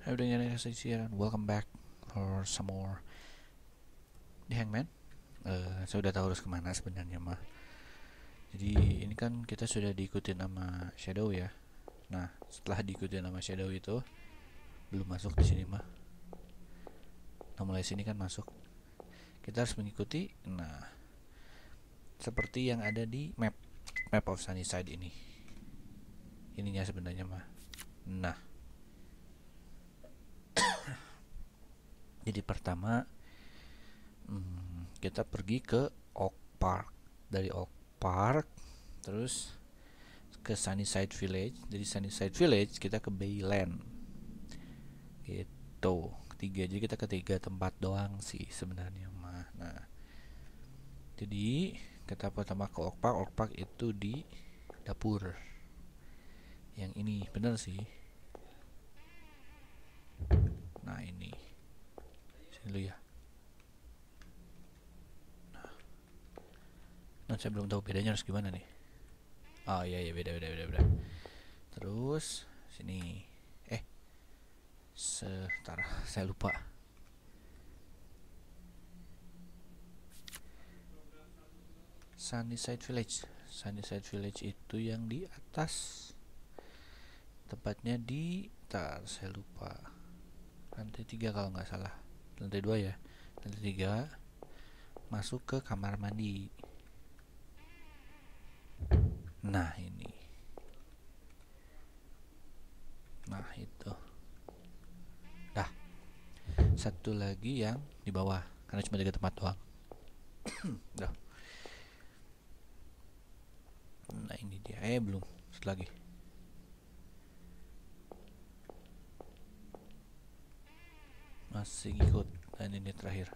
Everything here. Welcome back for some more di Hangman. Saya udah tahu harus kemana sebenarnya mah. Jadi ini kan kita sudah diikutin sama Shadow ya. Nah setelah diikutin sama Shadow itu belum masuk di sini mah. Nah mulai sini kan masuk. Kita harus mengikuti. Nah seperti yang ada di map of Sunnyside ini. Ininya sebenarnya mah. Nah jadi pertama kita pergi ke Oak Park. Dari Oak Park terus ke Sunnyside Village. Dari Sunnyside Village kita ke Bayland gitu. Ketiga, jadi kita ketiga tempat doang sih sebenarnya mah. Nah jadi kita pertama ke Oak Park. Oak Park itu di dapur yang ini, bener sih. Nah ini sini dulu ya. Nah saya belum tahu bedanya harus gimana nih. Oh iya beda. Terus sini. Sebentar, saya lupa. Sunnyside Village. Sunnyside Village itu yang di atas. Tepatnya di, saya lupa. Lantai 3 kalau nggak salah. Lantai 2 ya. Lantai 3 masuk ke kamar mandi. Nah ini. Nah itu. Dah. Satu lagi yang di bawah. Karena cuma 3 tempat doang. Dah. Nah ini dia. Belum. Satu lagi. Masih ikut. Dan ini terakhir.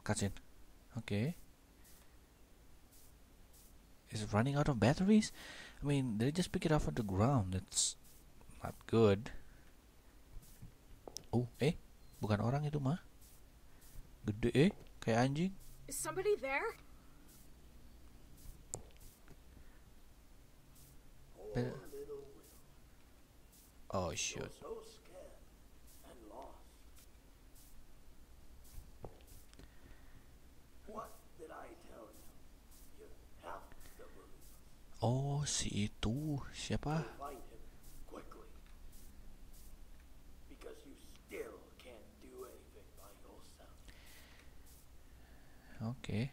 Cutscene. Okay. Is it running out of batteries? I mean, they just pick it off of the ground. That's not good. Oh, bukan orang itu mah. Gede kayak anjing. Is somebody there? Oh shoot. Oh, si itu siapa? Oke.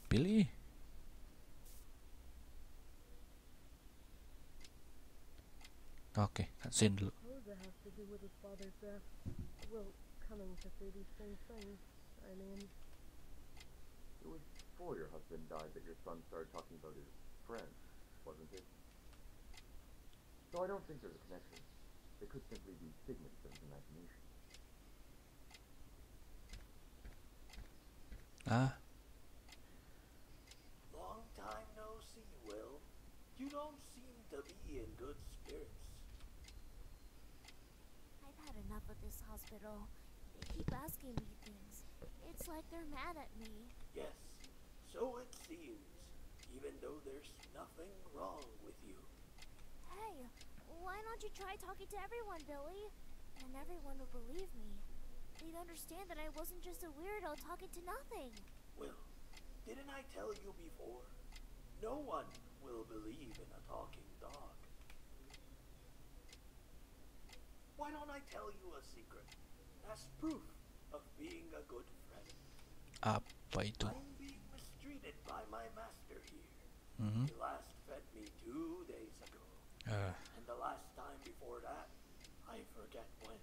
Pilih. Oke, cutscene dulu. It was before your husband died that your son started talking about his friend, wasn't it? So I don't think there's a connection. They could simply be figments of his imagination. Long time no see, Will. You don't seem to be in good spirits. I've had enough of this hospital. They keep asking me things. It's like they're mad at me. Yes, so it seems, even though there's nothing wrong with you. Hey, why don't you try talking to everyone, Billy? And everyone will believe me. They'd understand that I wasn't just a weirdo talking to nothing. Will, didn't I tell you before? No one will believe in a talking dog. Why don't I tell you a secret as proof of being a good friend? Apa itu? I'm being mistreated by my master here. Mm-hmm. He last fed me 2 days ago. And the last time before that, I forget when.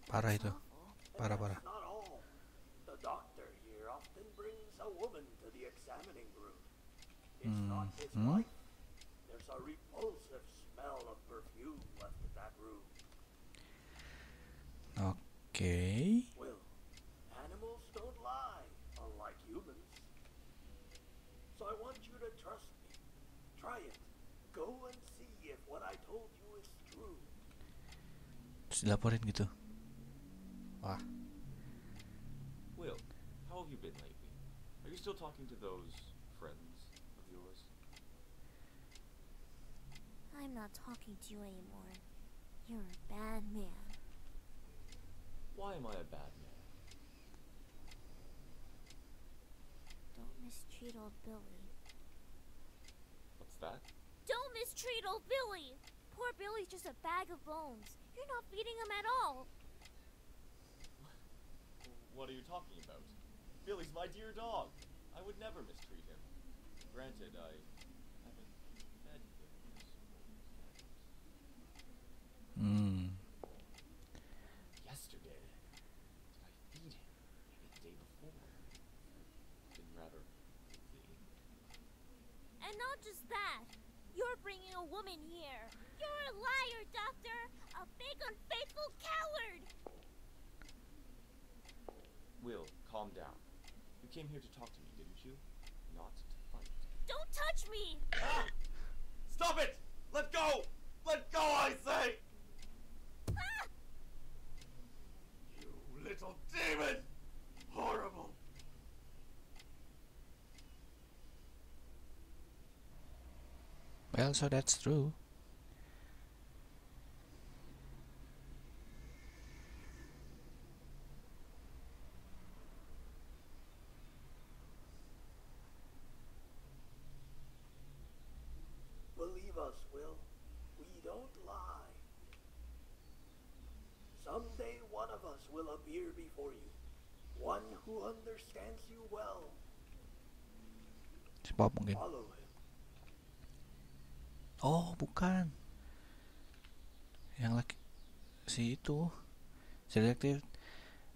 Parah itu. Parah. That's not all. The doctor here often brings a woman to the examining room. It's not his wife. There's a repulsive smell of perfume left in that room. Okay. Well, animals don't lie, unlike humans. So I want you to trust me. Try it. Go and see if what I told you is true. Terus dilaporin gitu. Wah. Will, how have you been lately? Are you still talking to those friends of yours? I'm not talking to you anymore. You're a bad man. Why am I a bad man? Don't mistreat old Billy. What's that? Don't mistreat old Billy! Poor Billy's just a bag of bones. You're not feeding him at all. What are you talking about? Billy's my dear dog. I would never mistreat him. Granted, I haven't fed him this whole Hmm. Yesterday, did I feed him? Maybe the day before. Been rather busy. And not just that. You're bringing a woman here. You're a liar, Doctor! A big unfaithful coward! Will, calm down. You came here to talk to me, didn't you? Not to fight. Don't touch me! Ah! Stop it! Let go! Let go, I say! Ah! You little demon! Horrible! Well, so that's true. Believe us, Will. We don't lie. Someday one of us will appear before you. One who understands you well. Si Bob mungkin. Follow him. Oh, bukan. Yang laki si itu, si detektif,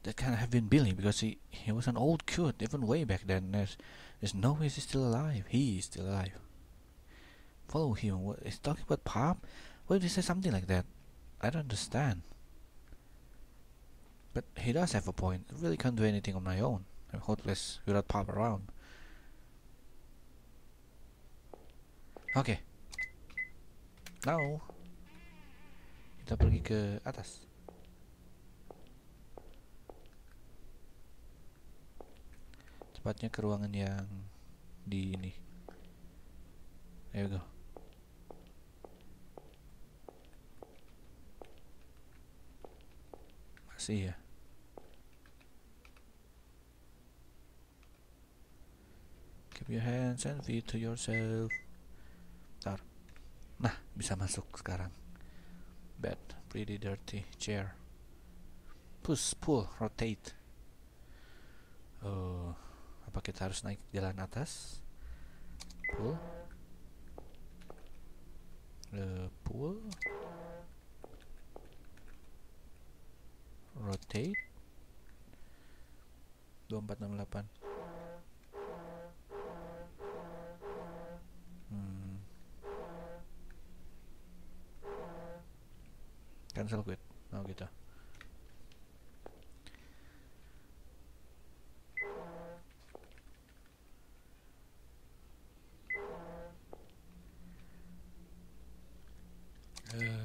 that can have been Billy because he was an old kid even way back then. There's no way he's still alive. He is still alive. Follow him. What is talking about Pop? Why did he say something like that? I don't understand. But he does have a point. I really can't do anything on my own. I'm hopeless without Pop around. Okay. Now kita pergi ke atas. Tepatnya ke ruangan yang di ini. There we go. Masih ya. Keep your hands and feet to yourself. Bentar. Nah, bisa masuk sekarang. Bed, pretty dirty chair. Push, pull, rotate. Oh, apa kita harus naik jalan atas? Pull. Pull. Rotate. 2468. Cancel quit. Mau gitu.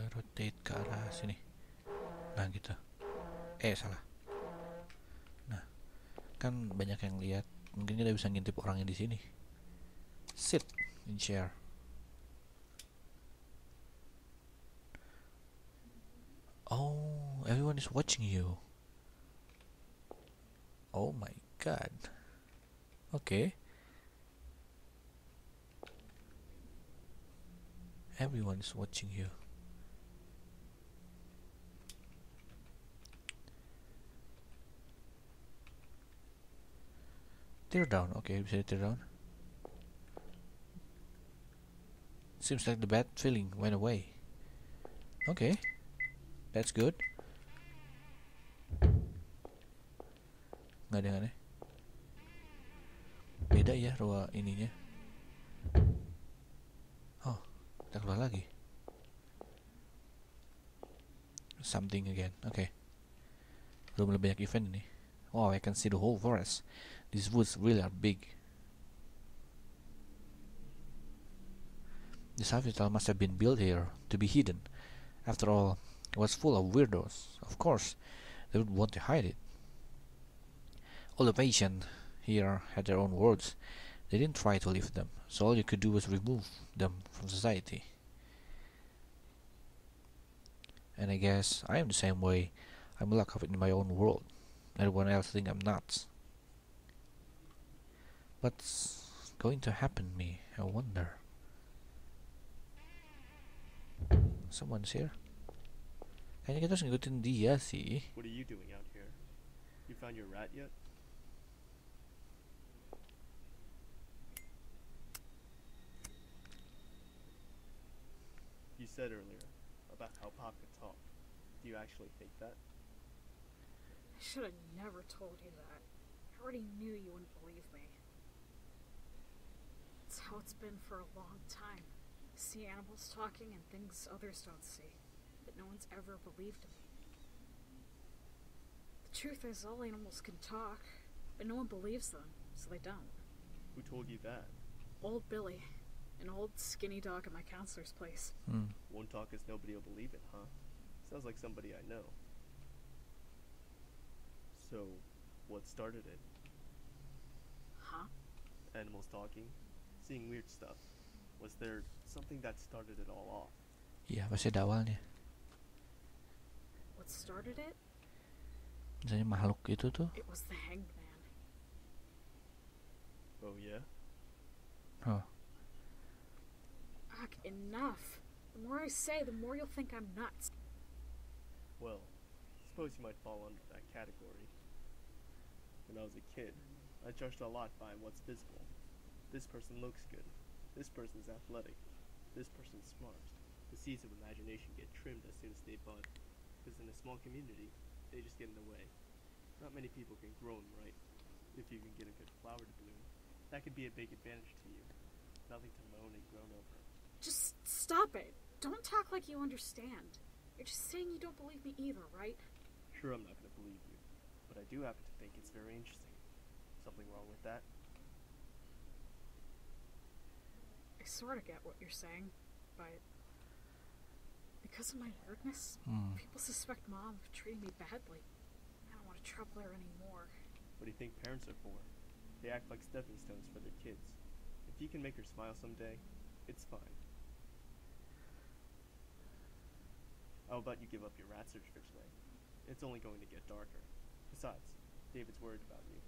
Rotate ke arah sini. Nah gitu. Salah. Nah, kan banyak yang lihat. Mungkin kita bisa ngintip orangnya di sini. Sit in chair. Oh, everyone is watching you. Oh my god. Okay. Everyone is watching you. Tear down. Okay, bisa tear down. Seems like the bad feeling went away. Okay. That's good. Nggak ada yang aneh. Beda ya ruang ininya. Oh, kita keluar lagi. Something again. Okay. Belum lebih banyak event ini. Oh, I can see the whole forest. These woods really are big. This hospital must have been built here to be hidden. After all, it was full of weirdos. Of course, they would want to hide it. All the patients here had their own worlds. They didn't try to live them, so all you could do was remove them from society. And I guess I am the same way. I'm locked up in my own world. Everyone else thinks I'm nuts. What's going to happen to me? I wonder. Someone's here. Kayaknya kita harus ngikutin dia sih. What are you doing out here? You found your rat yet? You said earlier about how Pop could talk. Do you actually think that? I should have never told you that. I already knew you wouldn't believe me. It's how it's been for a long time. I see animals talking and things others don't see, but no one's ever believed me. The truth is, all animals can talk, but no one believes them, so they don't. Who told you that? Old Billy, an old skinny dog at my counselor's place. Won't talk as nobody will believe it, huh? Sounds like somebody I know. So, what started it? Huh? Animals talking? Seeing weird stuff? Was there something that started it all off? Iya, pasti ada awalnya. What started it? Misalnya makhluk itu tuh. It was the hanged man. Oh yeah? Oh, Ugh, enough. The more I say, the more you'll think I'm nuts. Well, suppose you might fall under that category. When I was a kid, I judged a lot by what's visible. This person looks good. This person's athletic. This person's smart. The seeds of imagination get trimmed as soon as they bud. Because in a small community, they just get in the way. Not many people can grow them right. If you can get a good flower to bloom, that could be a big advantage to you. Nothing to moan and groan over. Just stop it. Don't talk like you understand. You're just saying you don't believe me either, right? Sure, I'm not going to believe you, but I do happen to think it's very interesting. Something wrong with that? I sort of get what you're saying, but because of my nerdness, people suspect Mom of treating me badly. I don't want to trouble her anymore. What do you think parents are for? They act like stepping stones for their kids. If you can make her smile someday, it's fine. How about you give up your rat search for today? It's only going to get darker. Besides, David's worried about you.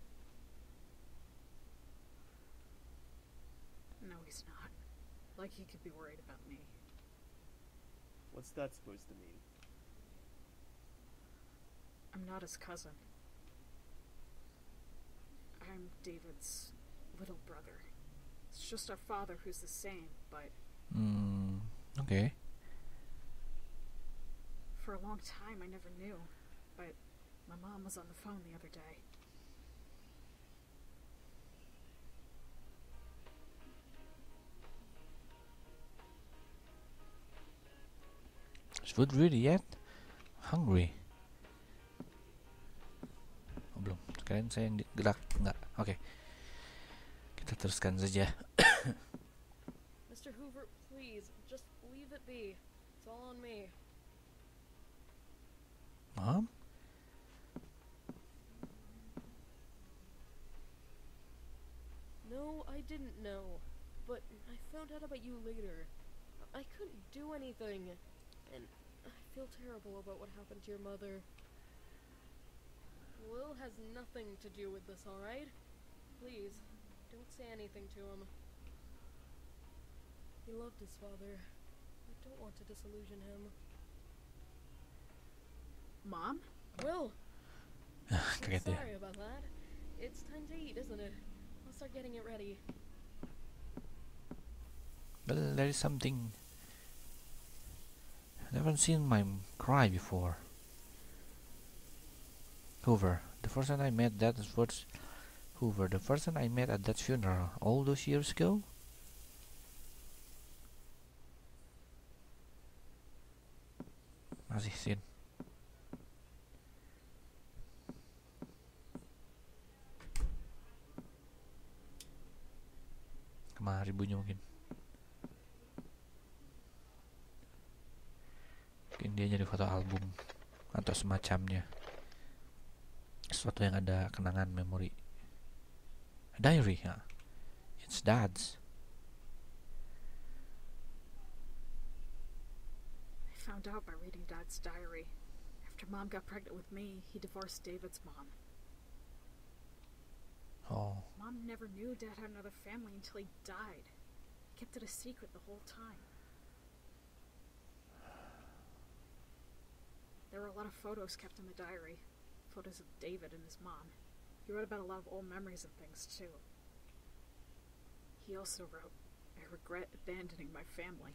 No, he's not. Like he could be worried about me. What's that supposed to mean? I'm not his cousin. I'm David's little brother. It's just our father who's the same, but okay. for a long time I never knew. But my mom was on the phone the other day. Is food ready yet? Hungry. Oh, belum. Sekarang saya yang gerak. Enggak. Oke. Kita teruskan saja. Mr. Hoover, please, just leave it be. It's all on me. Mom? No, I didn't know. But I found out about you later. I couldn't do anything. And I feel terrible about what happened to your mother. Will has nothing to do with this, alright? Please, don't say anything to him. He loved his father. I don't want to disillusion him. Mom? Will! Kaget dia. Sorry about that. It's time to eat, isn't it? I'll start getting it ready. Well, there is something. I haven't seen my cry before. Hoover, the person I met at that funeral all those years ago. Masih sin. Kemari bunyi mungkin. Mungkin dia jadi foto album atau semacamnya. Sesuatu yang ada kenangan memori. A diary, huh? It's Dad's. I found out by reading Dad's diary. After Mom got pregnant with me, he divorced David's mom. Oh, Mom never knew Dad had another family until he died. He kept it a secret the whole time. There were a lot of photos kept in the diary. Photos of David and his mom. He wrote about a lot of old memories and things, too. He also wrote, "I regret abandoning my family."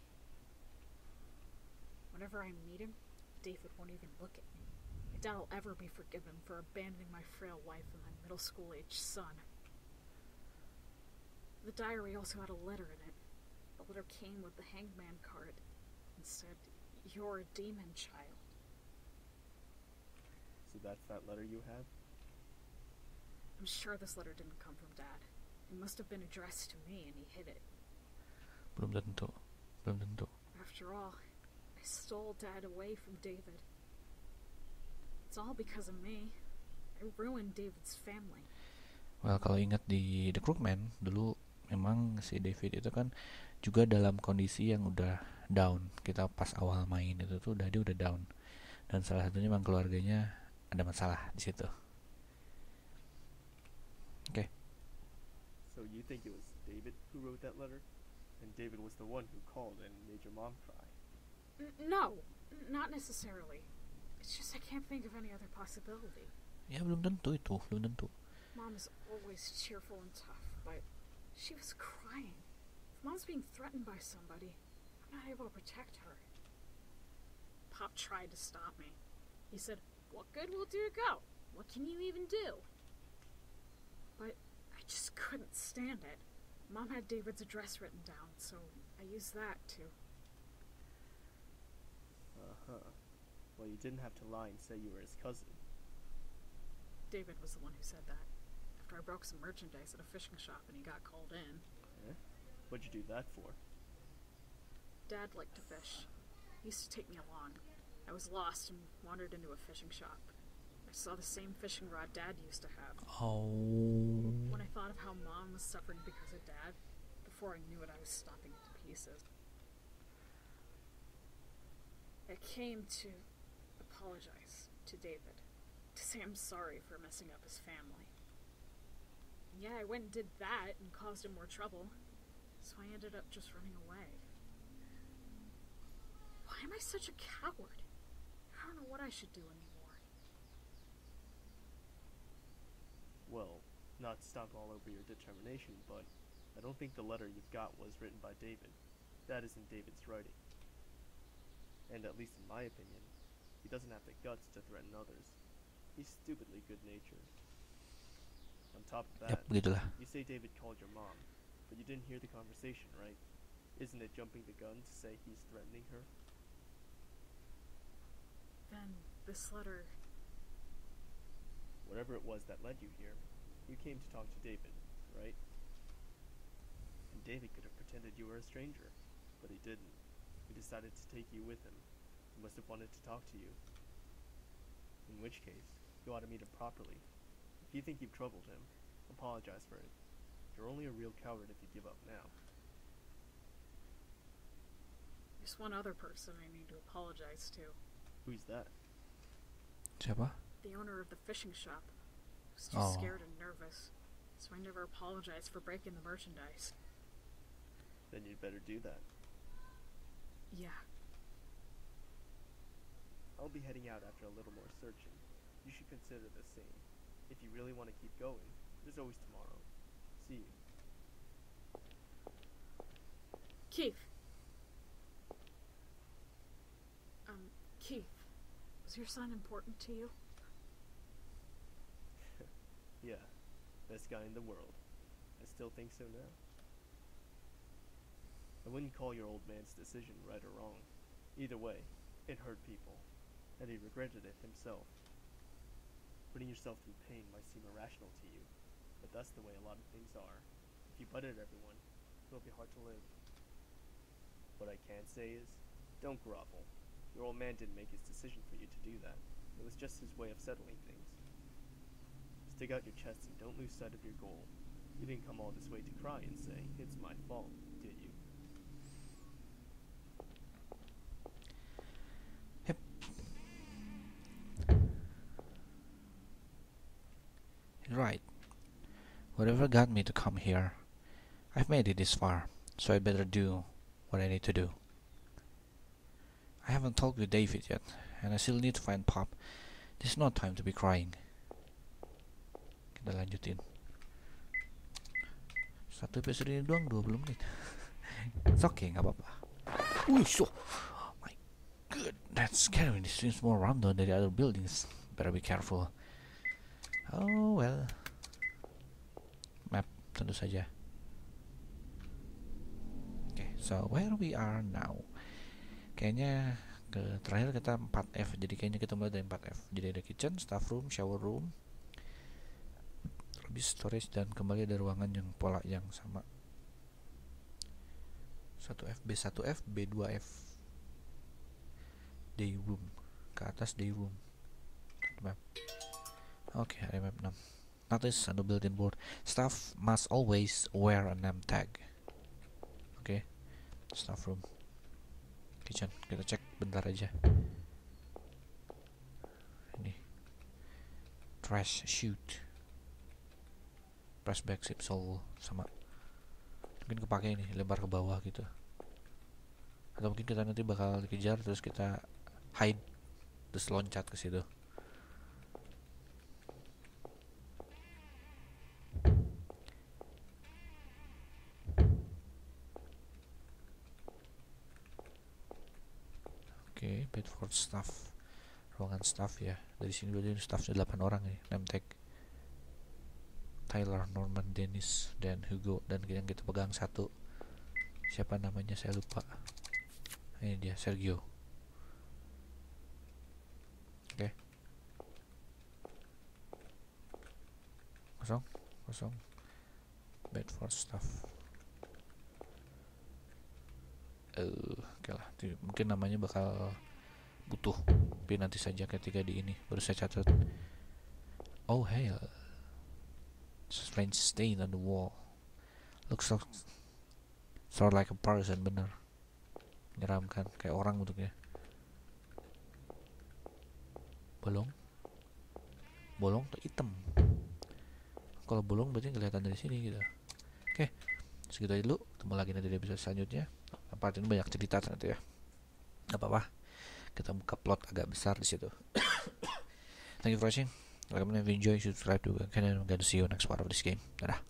Whenever I meet him, David won't even look at me. I doubt I'll ever be forgiven for abandoning my frail wife and my middle school-aged son. The diary also had a letter in it. The letter came with the hangman card and said, "You're a demon child." So that's that letter you have? I'm sure this letter didn't come from Dad. It must have been addressed to me and he hid it. belum tentu. After all, I stole Dad away from David. It's all because of me. I ruined David's family. Well, kalau ingat di The Crookman dulu, memang si David itu kan juga dalam kondisi yang udah down. Kita pas awal main itu tuh dia udah down. Dan salah satunya memang keluarganya ada masalah di situ. Oke. So you think it was David who wrote that letter? And David was the one who called and made your mom cry? No, not necessarily. It's just I can't think of any other possibility. Ya belum tentu itu, belum tentu. Mom is always cheerful and tough, but she was crying. If Mom's being threatened by somebody, I'm not able to protect her. Pop tried to stop me. He said, "What good will it do to go? What can you even do?" But I just couldn't stand it. Mom had David's address written down, so I used that too. Uh-huh. Well, you didn't have to lie and say you were his cousin. David was the one who said that. After I broke some merchandise at a fishing shop and he got called in. Eh? What'd you do that for? Dad liked to fish. He used to take me along. I was lost and wandered into a fishing shop. I saw the same fishing rod Dad used to have. Oh. When I thought of how Mom was suffering because of Dad, before I knew it, I was stomping to pieces. I came to apologize to David, to say I'm sorry for messing up his family. Yeah, I went and did that and caused him more trouble, so I ended up just running away. Why am I such a coward? I don't know what I should do anymore. Well, not to stomp all over your determination, but I don't think the letter you've got was written by David. That isn't David's writing. And at least in my opinion, he doesn't have the guts to threaten others. He's stupidly good-natured. On top of that, Yap, begitulah. you say David called your mom, but you didn't hear the conversation, right? Isn't it jumping the gun to say he's threatening her? Then this letter... Whatever it was that led you here, you came to talk to David, right? And David could have pretended you were a stranger, but he didn't. He decided to take you with him. He must have wanted to talk to you. In which case, you ought to meet him properly. If you think you've troubled him, apologize for it. You're only a real coward if you give up now. There's one other person I need to apologize to. Who's that? Siapa? The owner of the fishing shop. I was too Oh. scared and nervous, so I never apologized for breaking the merchandise. Then you'd better do that. Yeah. I'll be heading out after a little more searching. You should consider the same. If you really want to keep going, there's always tomorrow. See you. Keith. Keith, was your son important to you? Yeah, best guy in the world. I still think so now. I wouldn't call your old man's decision right or wrong. Either way, it hurt people, and he regretted it himself. Putting yourself through pain might seem irrational to you, but that's the way a lot of things are. If you butt at everyone, it'll be hard to live. What I can say is, don't grovel. Your old man didn't make his decision for you to do that. It was just his way of settling things. Stick out your chest and don't lose sight of your goal. You didn't come all this way to cry and say, it's my fault, did you? Yep. Right. Whatever got me to come here, I've made it this far, so I better do what I need to do. I haven't talked with David yet, and I still need to find Pop. There's no time to be crying. Kita lanjutin. Satu episode ini doang 20 menit. It's okay, nggak apa-apa. Wih, so, oh my god, that's scary. This seems more random than the other buildings. Better be careful. Oh well. Map, tentu saja. Okay, so where we are now? Kayaknya terakhir kita 4F, jadi kayaknya kita mulai dari 4F. Jadi ada kitchen, staff room, shower room, habis storage, dan kembali ada ruangan yang pola yang sama. 1F, B1F, B2F, day room, ke atas day room. Map. Oke, ada map 6. Notice on the built-in board, staff must always wear a name tag. Oke, staff room. Kitchen, kita cek bentar aja. Ini trash chute, press back sip sole sama, mungkin kepake ini lebar ke bawah gitu, atau mungkin kita nanti bakal dikejar terus kita hide terus loncat ke situ. Oke, Bedford staff, ruangan staff ya. Dari sini berarti staffnya 8 orang nih. Name tag Tyler, Norman, Dennis, dan Hugo, dan yang kita pegang satu. Siapa namanya saya lupa. Ini dia, Sergio. Oke. Kosong. Bedford staff. Oke lah, mungkin namanya bakal butuh, tapi nanti saja ketika di ini baru saya catat. Oh hell, strange stain on the wall, looks sort like a person, bener, menyeramkan, kayak orang bentuknya. Bolong tuh hitam, kalau bolong berarti kelihatan dari sini gitu. Oke, segitu aja dulu, ketemu lagi nanti di episode selanjutnya. Part ini banyak cerita ternyata ya. Gak apa-apa, kita buka plot agak besar di situ. Thank you for watching. If you enjoy, subscribe to the channel. I'm going to see you next part of this game. Dadah.